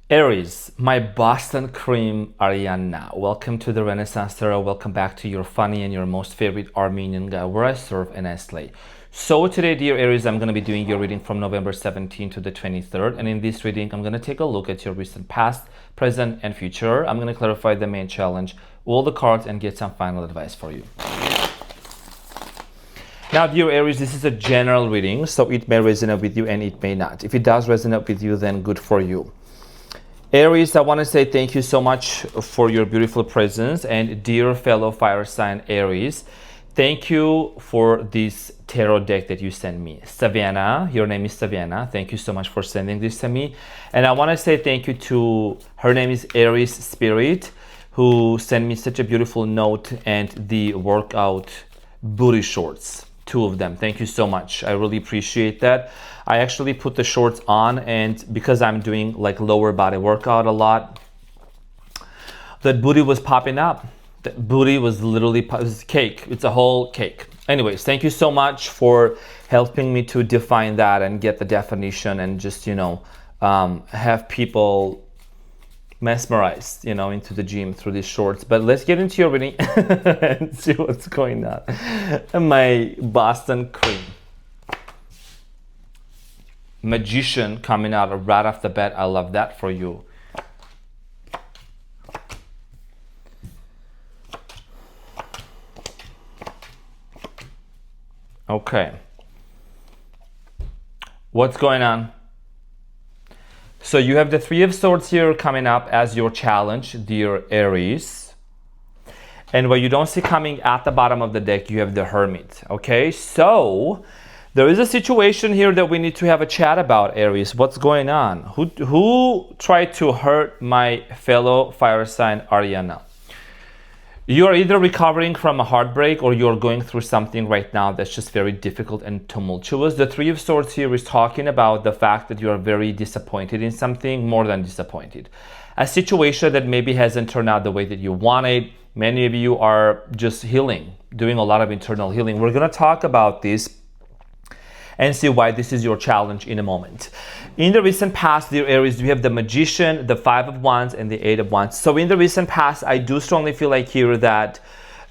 Aries, my Boston cream Ariana. Welcome to the Renaissance Tarot. Welcome back to your funny and your most favorite Armenian guy where I serve and I slay. So today, dear Aries, I'm going to be doing your reading from November 17th to the 23rd. And in this reading, I'm going to take a look at your recent past, present, and future. I'm going to clarify the main challenge, all the cards, and get some final advice for you. Now, dear Aries, this is a general reading, so it may resonate with you and it may not. If it does resonate with you, then good for you. Aries, I want to say thank you so much for your beautiful presence. And dear fellow fire sign Aries, thank you for this tarot deck that you sent me. Savannah, your name is Savannah. Thank you so much for sending this to me. And I want to say thank you to, her name is Aries Spirit, who sent me such a beautiful note and the workout booty shorts. 2 of them. Thank you so much. I really appreciate that. I actually put the shorts on, and because I'm doing like lower body workout a lot, that booty was popping up. The booty was literally it was cake. It's a whole cake. Anyways, thank you so much for helping me to define that and get the definition and just, have people mesmerized, into the gym through these shorts. But let's get into your reading and see what's going on. My Boston cream. Magician coming out right off the bat. I love that for you. Okay. What's going on? So you have the 3 of Swords here coming up as your challenge, dear Aries. And what you don't see coming at the bottom of the deck, you have the Hermit. Okay, so there is a situation here that we need to have a chat about, Aries. What's going on? Who tried to hurt my fellow fire sign Ariana? You are either recovering from a heartbreak or you're going through something right now that's just very difficult and tumultuous. The 3 of Swords here is talking about the fact that you are very disappointed in something, more than disappointed. A situation that maybe hasn't turned out the way that you wanted. Many of you are just healing, doing a lot of internal healing. We're going to talk about this and see why this is your challenge in a moment. In the recent past, dear Aries, we have the Magician, the 5 of Wands, and the 8 of Wands. So in the recent past, I do strongly feel like here that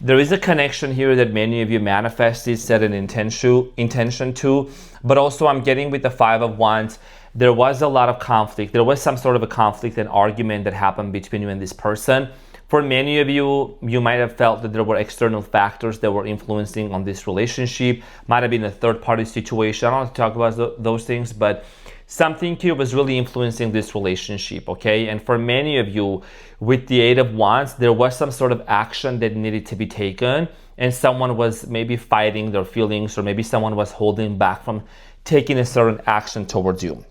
there is a connection here that many of you manifested, set an intention to, but also I'm getting with the 5 of Wands, there was a lot of conflict. There was some sort of a conflict and argument that happened between you and this person. For many of you, you might have felt that there were external factors that were influencing on this relationship. Might have been a third-party situation. I don't want to talk about those things, but something here was really influencing this relationship, okay? And for many of you, with the 8 of Wands, there was some sort of action that needed to be taken, and someone was maybe fighting their feelings, or maybe someone was holding back from taking a certain action towards you.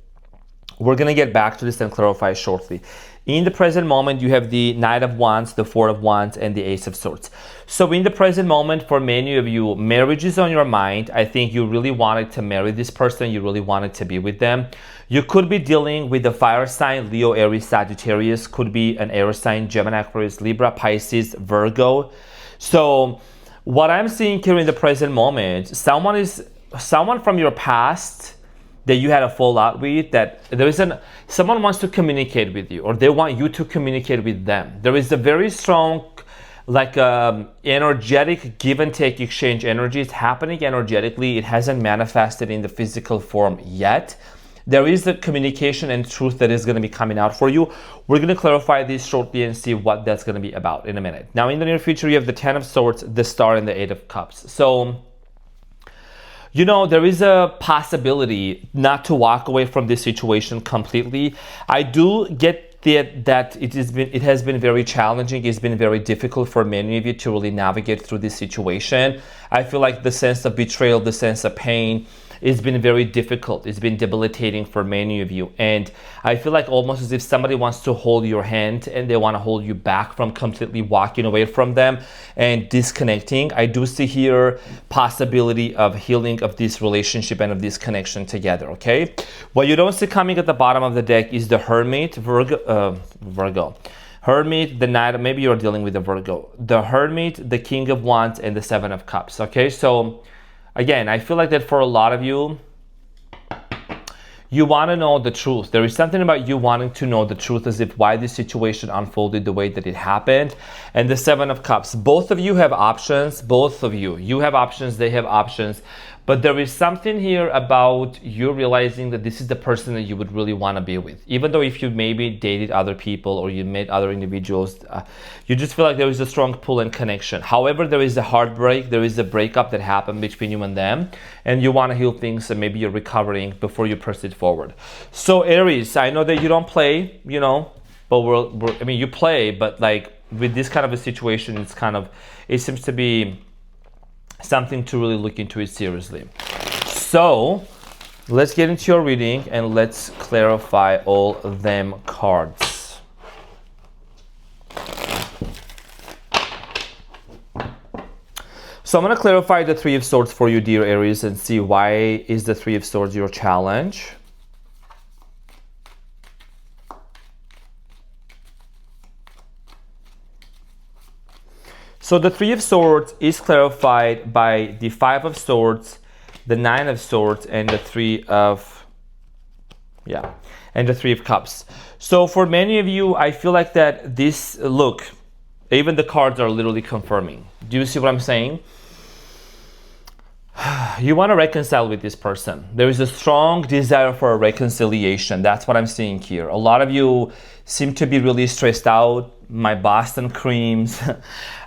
We're going to get back to this and clarify shortly. In the present moment, you have the Knight of Wands, the 4 of Wands, and the Ace of Swords. So in the present moment, for many of you, marriage is on your mind. I think you really wanted to marry this person. You really wanted to be with them. You could be dealing with the fire sign, Leo, Aries, Sagittarius. Could be an air sign, Gemini, Aquarius, Libra, Pisces, Virgo. So what I'm seeing here in the present moment, someone from your past that you had a fallout with, that someone wants to communicate with you, or they want you to communicate with them. There is a very strong, energetic give and take exchange energy. It's happening energetically. It hasn't manifested in the physical form yet. There is the communication and truth that is going to be coming out for you. We're going to clarify this shortly and see what that's going to be about in a minute. Now, in the near future, you have the 10 of Swords, the Star, and the 8 of Cups. So, there is a possibility not to walk away from this situation completely. I do get that it has been very challenging. It's been very difficult for many of you to really navigate through this situation. I feel like the sense of betrayal, the sense of pain, it's been very difficult. It's been debilitating for many of you. And I feel like almost as if somebody wants to hold your hand and they want to hold you back from completely walking away from them and disconnecting. I do see here possibility of healing of this relationship and of this connection together, okay? What you don't see coming at the bottom of the deck is the Hermit, Virgo. Hermit, the Knight, maybe you're dealing with the Virgo. The Hermit, the King of Wands, and the 7 of Cups, okay? So again, I feel like that for a lot of you, You want to know the truth. There is something about you wanting to know the truth, as if why this situation unfolded the way that it happened. And the Seven of Cups, both of you have options. Both of you, you have options, they have options. But there is something here about you realizing that this is the person that you would really want to be with. Even though if you maybe dated other people or you met other individuals, you just feel like there is a strong pull and connection. However, there is a heartbreak, there is a breakup that happened between you and them, and you want to heal things, and maybe you're recovering before you proceed forward. So Aries, I know that you don't play, you know, but I mean, you play, but like with this kind of a situation, it seems to be something to really look into it seriously. So let's get into your reading and let's clarify all of them cards. So I'm going to clarify the Three of Swords for you, dear Aries, and see why is the Three of Swords your challenge. So the Three of Swords is clarified by the Five of Swords, the Nine of Swords, and the Three of Cups. So for many of you, I feel like that this, look, even the cards are literally confirming. Do you see what I'm saying? You want to reconcile with this person. There is a strong desire for a reconciliation. That's what I'm seeing here. A lot of you seem to be really stressed out. My Boston creams.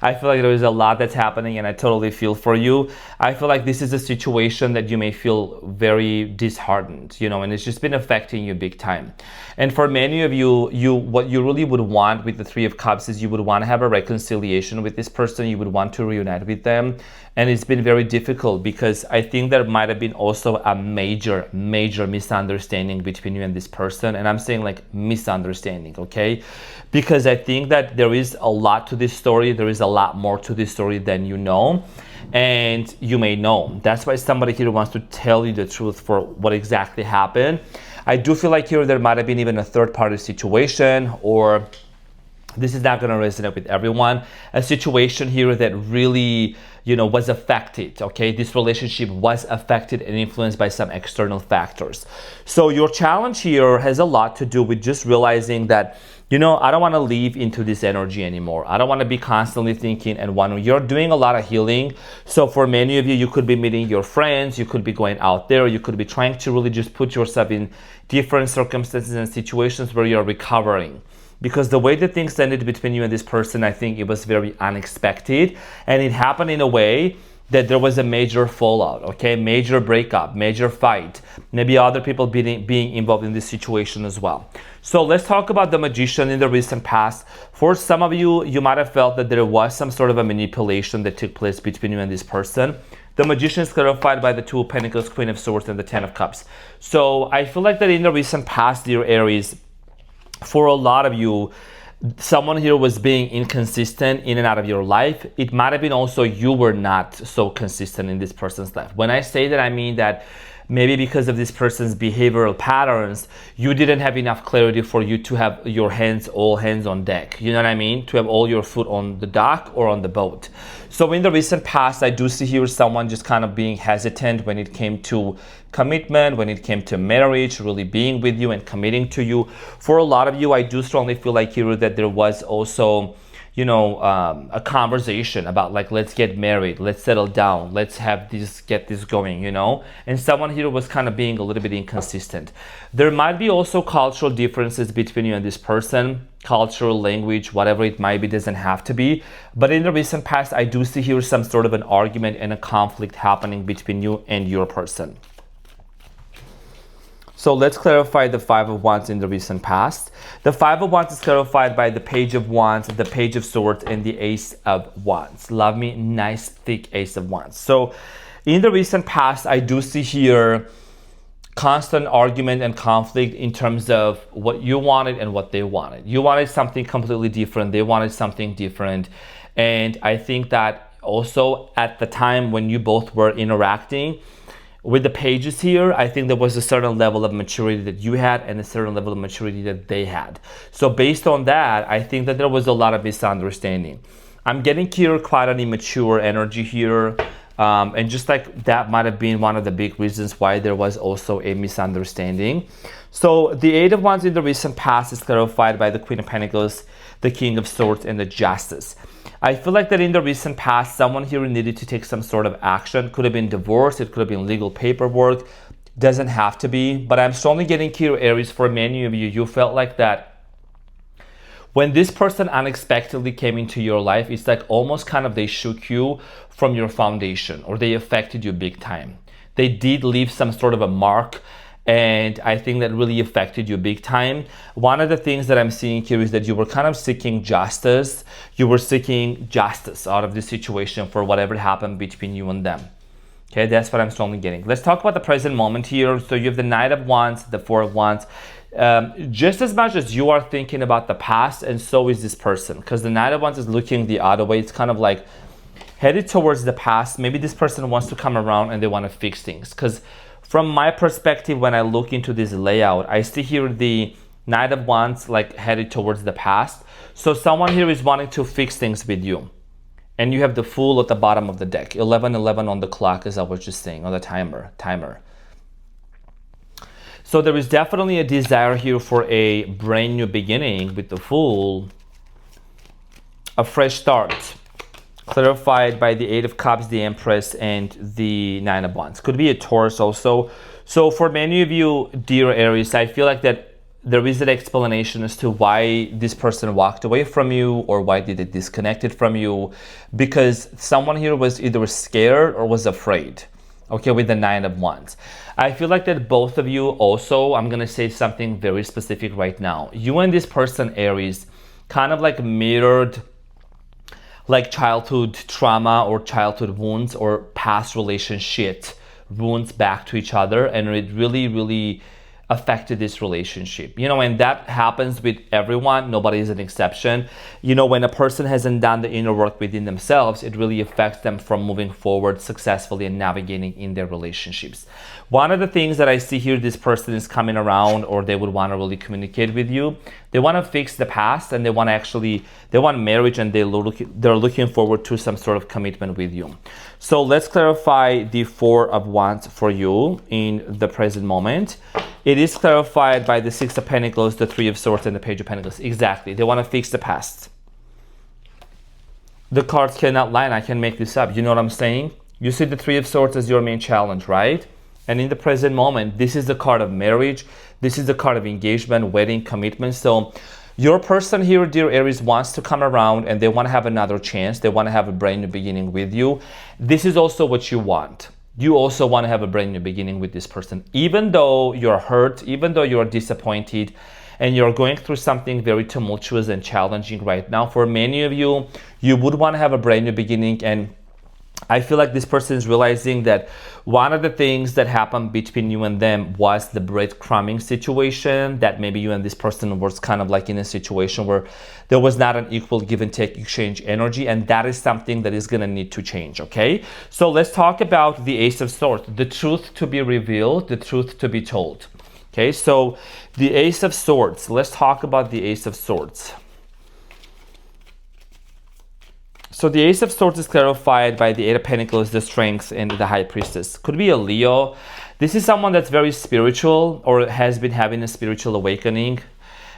I feel like there is a lot that's happening, and I totally feel for you. I feel like this is a situation that you may feel very disheartened, you know, and it's just been affecting you big time. And for many of you, what you really would want with the Three of Cups is you would want to have a reconciliation with this person. You would want to reunite with them. And it's been very difficult because I think there might have been also a major misunderstanding between you and this person. And I'm saying like misunderstanding, okay? Because I think that there is a lot to this story. There is a lot more to this story than you know. And you may know. That's why somebody here wants to tell you the truth for what exactly happened. I do feel like here there might have been even a third-party situation, or this is not going to resonate with everyone. A situation here that really, you know, was affected, okay? This relationship was affected and influenced by some external factors. So your challenge here has a lot to do with just realizing that, you know, I don't want to live into this energy anymore. I don't want to be constantly thinking and wondering. You're doing a lot of healing. So for many of you, you could be meeting your friends. You could be going out there. You could be trying to really just put yourself in different circumstances and situations where you're recovering. Because the way that things ended between you and this person, I think it was very unexpected. And it happened in a way that there was a major fallout, okay? Major breakup, major fight. Maybe other people being involved in this situation as well. So let's talk about the Magician in the recent past. For some of you, you might have felt that there was some sort of a manipulation that took place between you and this person. The Magician is clarified by the Two of Pentacles, Queen of Swords, and the Ten of Cups. So I feel like that in the recent past, dear Aries, for a lot of you, someone here was being inconsistent in and out of your life. It might have been also you were not so consistent in this person's life. When I say that, I mean that maybe because of this person's behavioral patterns, you didn't have enough clarity for you to have your all hands on deck. You know what I mean? To have all your foot on the dock or on the boat. So in the recent past, I do see here someone just kind of being hesitant when it came to commitment, when it came to marriage, really being with you and committing to you. For a lot of you, I do strongly feel like here that there was also, you know, a conversation about like, let's get married, let's settle down, let's get this going, you know. And someone here was kind of being a little bit inconsistent. There might be also cultural differences between you and this person, cultural, language, whatever it might be, doesn't have to be. But in the recent past, I do see here some sort of an argument and a conflict happening between you and your person. So let's clarify the Five of Wands in the recent past. The Five of Wands is clarified by the Page of Wands, the Page of Swords, and the Ace of Wands. Love me, nice, thick Ace of Wands. So in the recent past, I do see here constant argument and conflict in terms of what you wanted and what they wanted. You wanted something completely different. They wanted something different. And I think that also at the time when you both were interacting, with the pages here, I think there was a certain level of maturity that you had and a certain level of maturity that they had. So based on that, I think that there was a lot of misunderstanding. I'm getting here quite an immature energy here. And just like that might have been one of the big reasons why there was also a misunderstanding. So the Eight of Wands in the recent past is clarified by the Queen of Pentacles, the King of Swords, and the Justice. I feel like that in the recent past, someone here needed to take some sort of action. Could have been divorce, it could have been legal paperwork, doesn't have to be. But I'm strongly getting here, Aries, for many of you, you felt like that when this person unexpectedly came into your life, it's like almost kind of they shook you from your foundation, or they affected you big time. They did leave some sort of a mark, and I think that really affected you big time. One of the things that I'm seeing here is that you were kind of seeking justice. You were seeking justice out of this situation for whatever happened between you and them. Okay, that's what I'm strongly getting. Let's talk about the present moment here. So you have the Knight of Wands, the Four of Wands. Just as much as you are thinking about the past, and so is this person, because the Knight of Wands is looking the other way. It's kind of like headed towards the past. Maybe this person wants to come around and they want to fix things, because from my perspective, when I look into this layout, I see here the Knight of Wands like headed towards the past. So someone here is wanting to fix things with you. And you have the Fool at the bottom of the deck. 11:11 on the clock, as I was just saying, on the timer. So there is definitely a desire here for a brand new beginning with the Fool. A fresh start. Clarified by the Eight of Cups, the Empress, and the Nine of Wands. Could be a Taurus also. So for many of you, dear Aries, I feel like that there is an explanation as to why this person walked away from you, or why did they disconnected from you, because someone here was either scared or was afraid. Okay, with the Nine of Wands. I feel like that both of you also, I'm going to say something very specific right now. You and this person, Aries, kind of like mirrored like childhood trauma or childhood wounds or past relationship wounds back to each other, and it really affected this relationship. You know, and that happens with everyone. Nobody is an exception. You know, when a person hasn't done the inner work within themselves, it really affects them from moving forward successfully and navigating in their relationships. One of the things that I see here, this person is coming around, or they would want to really communicate with you. They want to fix the past, and they want marriage, and they're looking forward to some sort of commitment with you. So let's clarify the Four of Wands for you in the present moment. It is clarified by the Six of Pentacles, the Three of Swords, and the Page of Pentacles. Exactly. They want to fix the past. The cards cannot lie. I can make this up. You know what I'm saying? You see the Three of Swords as your main challenge, right? And in the present moment, this is the card of marriage. This is the card of engagement, wedding, commitment. So your person here, dear Aries, wants to come around, and they want to have another chance. They want to have a brand new beginning with you. This is also what you want. You also want to have a brand new beginning with this person. Even though you're hurt, even though you're disappointed, and you're going through something very tumultuous and challenging right now, for many of you, you would want to have a brand new beginning. And I feel like this person is realizing that one of the things that happened between you and them was the breadcrumbing situation, that maybe you and this person was kind of like in a situation where there was not an equal give and take exchange energy, and that is something that is going to need to change, okay? So let's talk about the Ace of Swords, the truth to be revealed, the truth to be told. Okay, so the Ace of Swords, let's talk about the Ace of Swords. So the Ace of Swords is clarified by the Eight of Pentacles, the Strength, and the High Priestess. Could be a Leo. This is someone that's very spiritual, or has been having a spiritual awakening,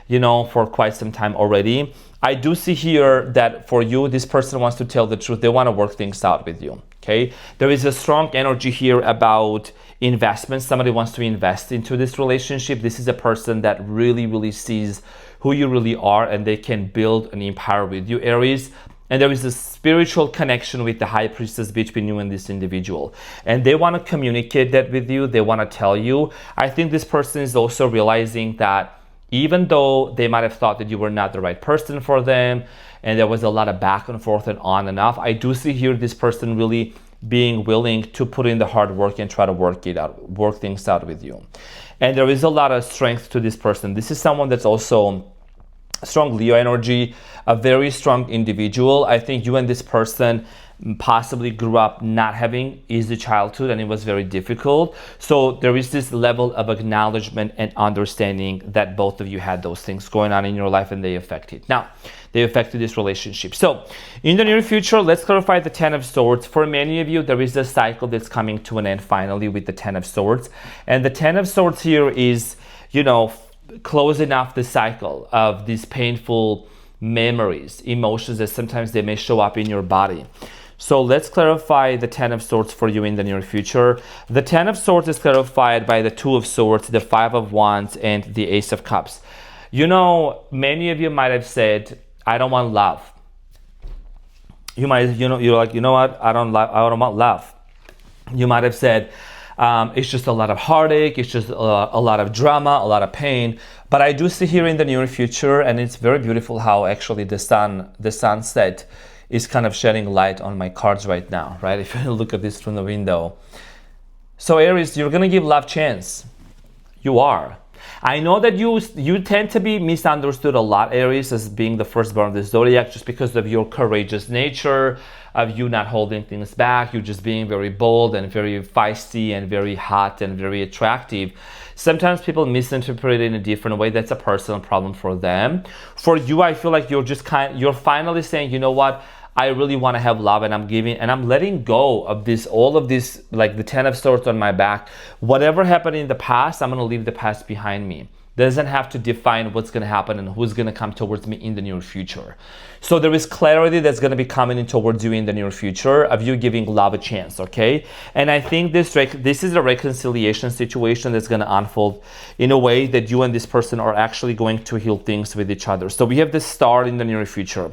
you know, for quite some time already. I do see here that for you, this person wants to tell the truth. They want to work things out with you, okay? There is a strong energy here about investment. Somebody wants to invest into this relationship. This is a person that really sees who you really are, and they can build an empire with you, Aries. And there is a spiritual connection with the High Priestess between you and this individual. And they want to communicate that with you. They want to tell you. I think this person is also realizing that even though they might have thought that you were not the right person for them, and there was a lot of back and forth and on and off, I do see here this person really being willing to put in the hard work and try to work things out with you. And there is a lot of strength to this person. This is someone that's also strong Leo energy, a very strong individual. I think you and this person possibly grew up not having easy childhood and it was very difficult. So there is this level of acknowledgement and understanding that both of you had those things going on in your life and they affected. Now, they affected this relationship. So in the near future, let's clarify the Ten of Swords. For many of you, there is a cycle that's coming to an end finally with the Ten of Swords. And the Ten of Swords here is, closing off the cycle of these painful memories, emotions that sometimes they may show up in your body. So let's clarify the Ten of Swords for you in the near future. The Ten of Swords is clarified by the Two of Swords, the Five of Wands, and the Ace of Cups. Many of you might have said, I don't want love. You might, you're like, you know what? I don't want love. You might have said, it's just a lot of heartache. It's just a lot of drama, a lot of pain. But I do see here in the near future, and it's very beautiful how actually the sunset is kind of shedding light on my cards right now, right? If you look at this from the window. So Aries, you're going to give love chance. You are. I know that you tend to be misunderstood a lot, Aries, as being the firstborn of the zodiac, just because of your courageous nature, of you not holding things back, you just being very bold and very feisty and very hot and very attractive. Sometimes people misinterpret it in a different way. That's a personal problem for them. For you, I feel like you're finally saying, you know what? I really want to have love, and I'm letting go of all of this, like the Ten of Swords on my back. Whatever happened in the past, I'm going to leave the past behind me. Doesn't have to define what's going to happen and who's going to come towards me in the near future. So there is clarity that's going to be coming in towards you in the near future of you giving love a chance, okay? And I think this is a reconciliation situation that's going to unfold in a way that you and this person are actually going to heal things with each other. So we have the Star in the near future.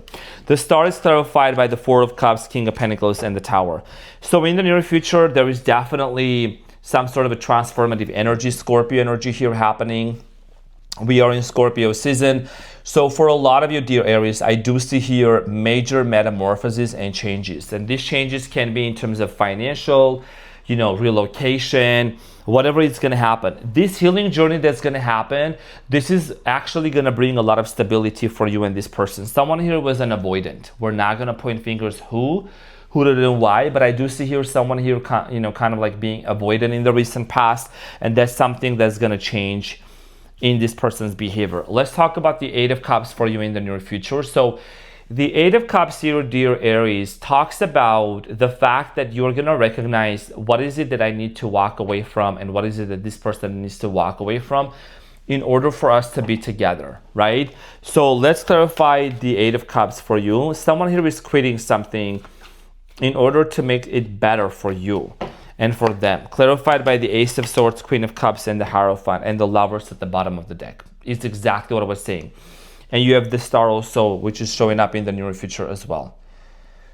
The Star is clarified by the Four of Cups, King of Pentacles, and the Tower. So in the near future, there is definitely some sort of a transformative energy, Scorpio energy here happening. We are in Scorpio season. So for a lot of you, dear Aries, I do see here major metamorphoses and changes. And these changes can be in terms of financial, relocation, whatever is going to happen. This healing journey that's going to happen, this is actually going to bring a lot of stability for you and this person. Someone here was an avoidant. We're not going to point fingers who did and why, but I do see here someone here, kind of like being avoidant in the recent past. And that's something that's going to change in this person's behavior. Let's talk about the Eight of Cups for you in the near future. So the Eight of Cups here, dear Aries, talks about the fact that you're going to recognize what is it that I need to walk away from and what is it that this person needs to walk away from in order for us to be together, right? So let's clarify the Eight of Cups for you. Someone here is quitting something in order to make it better for you and for them. Clarified by the Ace of Swords, Queen of Cups, and the Hierophant, and the Lovers at the bottom of the deck. It's exactly what I was saying. And you have the Star also, which is showing up in the near future as well.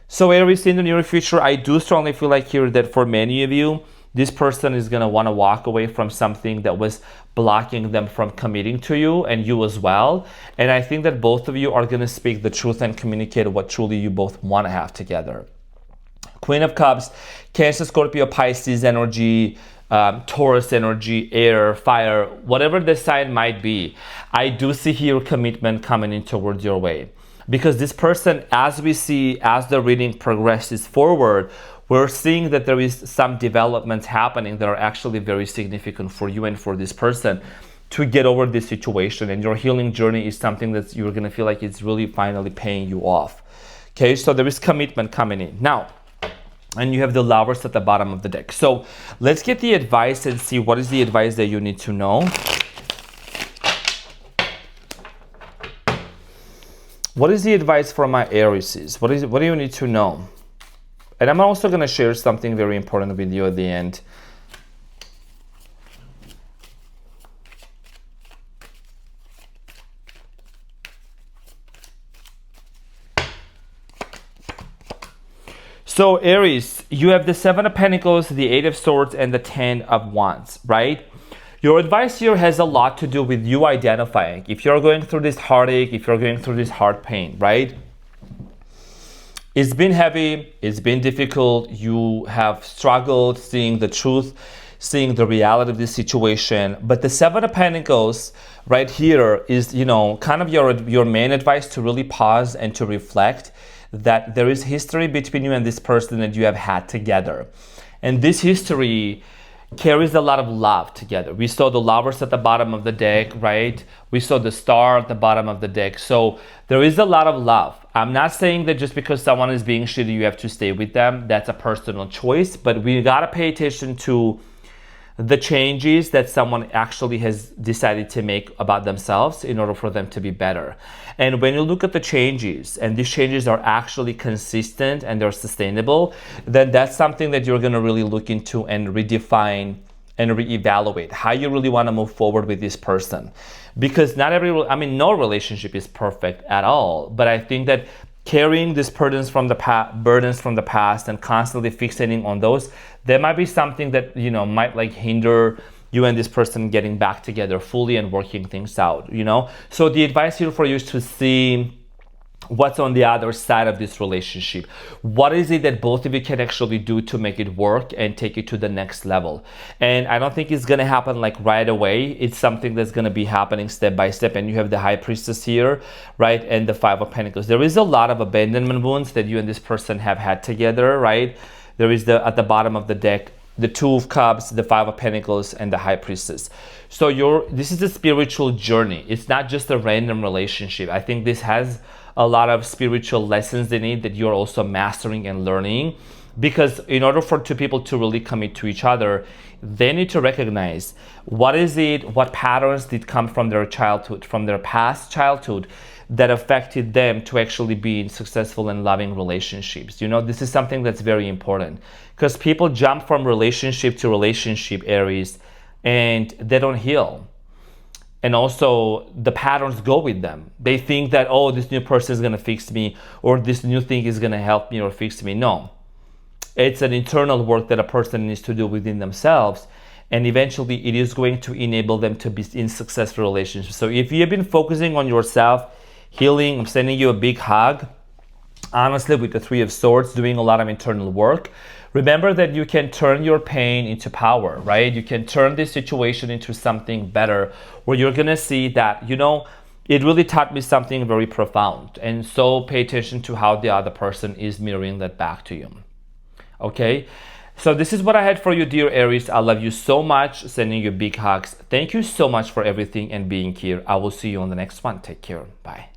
So Aries, in the near future, I do strongly feel like here that for many of you, this person is going to want to walk away from something that was blocking them from committing to you, and you as well. And I think that both of you are going to speak the truth and communicate what truly you both want to have together. Queen of Cups, Cancer, Scorpio, Pisces energy, Taurus energy, air, fire, whatever the sign might be. I do see here commitment coming in towards your way. Because this person, as the reading progresses forward, we're seeing that there is some developments happening that are actually very significant for you and for this person to get over this situation. And your healing journey is something that you're going to feel like it's really finally paying you off. Okay, so there is commitment coming in. Now, and you have the Lovers at the bottom of the deck. So let's get the advice and see what is the advice that you need to know. What is the advice for my Aries? What do you need to know? And I'm also going to share something very important with you at the end. So Aries, you have the Seven of Pentacles, the Eight of Swords, and the Ten of Wands, right? Your advice here has a lot to do with you identifying. If you're going through this heartache, if you're going through this heart pain, right? It's been heavy, it's been difficult, you have struggled seeing the truth, seeing the reality of this situation. But the Seven of Pentacles right here is, kind of your main advice to really pause and to reflect. that there is history between you and this person that you have had together. And this history carries a lot of love together. We saw the lovers at the bottom of the deck, right? We saw the star at the bottom of the deck. So there is a lot of love. I'm not saying that just because someone is being shitty, you have to stay with them. That's a personal choice, but we gotta pay attention to the changes that someone actually has decided to make about themselves in order for them to be better. And when you look at the changes, and these changes are actually consistent and they're sustainable, then that's something that you're going to really look into and redefine and reevaluate how you really want to move forward with this person. Because no relationship is perfect at all, but I think that carrying these burdens from the past and constantly fixating on those, there might be something that might like hinder you and this person getting back together fully and working things out. So the advice here for you is to see what's on the other side of this relationship. What is it that both of you can actually do to make it work and take it to the next level? And I don't think it's going to happen like right away. It's something that's going to be happening step by step. And you have the High Priestess here, right? And the Five of Pentacles. There is a lot of abandonment wounds that you and this person have had together, right? There is at the bottom of the deck, the Two of Cups, the Five of Pentacles, and the High Priestess. So this is a spiritual journey. It's not just a random relationship. I think this has a lot of spiritual lessons in it that you're also mastering and learning, because in order for two people to really commit to each other, they need to recognize what patterns did come from their childhood, from their past childhood, that affected them to actually be in successful and loving relationships. This is something that's very important, because people jump from relationship to relationship, Aries, and they don't heal. And also the patterns go with them. They think that, oh, this new person is going to fix me, or this new thing is going to help me or fix me. No, it's an internal work that a person needs to do within themselves. And eventually it is going to enable them to be in successful relationships. So if you have been focusing on yourself, healing, I'm sending you a big hug. Honestly, with the Three of Swords, doing a lot of internal work. Remember that you can turn your pain into power, right? You can turn this situation into something better, where you're gonna see that, it really taught me something very profound. And so pay attention to how the other person is mirroring that back to you. Okay? So this is what I had for you, dear Aries. I love you so much. Sending you big hugs. Thank you so much for everything and being here. I will see you on the next one. Take care. Bye.